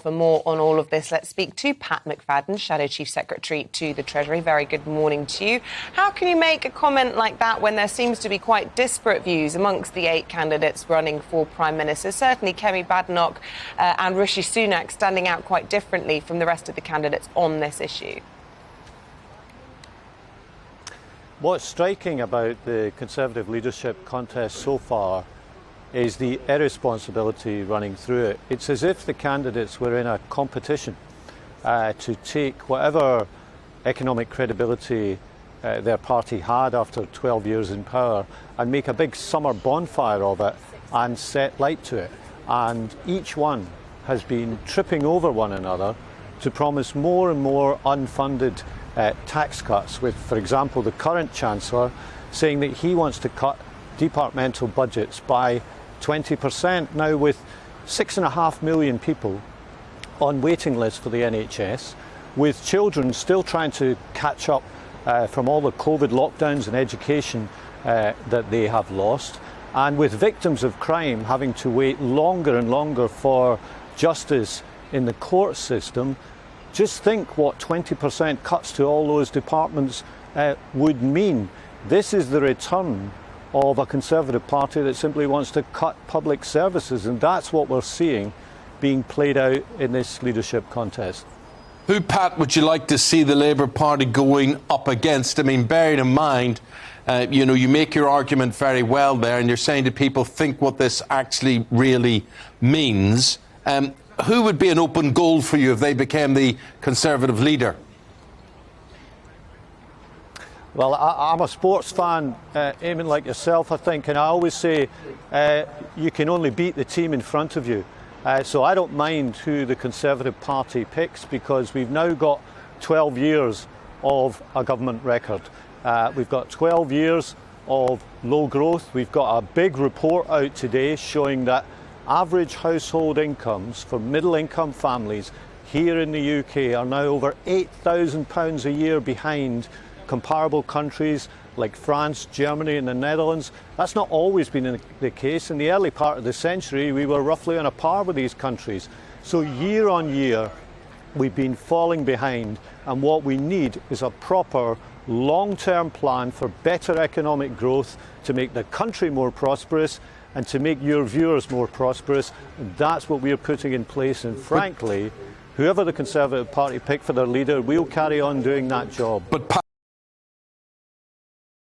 For more on all of this, let's speak to Pat McFadden, Shadow Chief Secretary to the Treasury. Very good morning to you. How can you make a comment like that when there seems to be quite disparate views amongst the 8 candidates running for Prime Minister? Certainly Kemi Badenoch and Rishi Sunak standing out quite differently from the rest of the candidates on this issue. What's striking about the Conservative leadership contest so far is the irresponsibility running through it. It's as if the candidates were in a competition to take whatever economic credibility their party had after 12 years in power and make a big summer bonfire of it and set light to it. And each one has been tripping over one another to promise more and more unfunded tax cuts, with, for example, the current Chancellor saying that he wants to cut departmental budgets by 20%, now with 6.5 million people on waiting lists for the NHS, with children still trying to catch up from all the COVID lockdowns and education that they have lost, and with victims of crime having to wait longer and longer for justice in the court system. Just think what 20% cuts to all those departments would mean. This is the return of a Conservative Party that simply wants to cut public services, and that's what we're seeing being played out in this leadership contest. Who, Pat, would you like to see the Labour Party going up against? I mean, bearing in mind, you make your argument very well there, and you're saying to people, think what this actually really means. Who would be an open goal for you if they became the Conservative leader? Well, I'm a sports fan, Eamon, like yourself, I think, and I always say you can only beat the team in front of you. So I don't mind who the Conservative Party picks, because we've now got 12 years of a government record. We've got 12 years of low growth. We've got a big report out today showing that average household incomes for middle-income families here in the UK are now over £8,000 a year behind comparable countries like France, Germany and the Netherlands. That's not always been the case. In the early part of the century, we were roughly on a par with these countries. So year on year, we've been falling behind, and what we need is a proper long-term plan for better economic growth to make the country more prosperous and to make your viewers more prosperous. And that's what we're putting in place, and frankly, whoever the Conservative Party pick for their leader, we'll carry on doing that job. But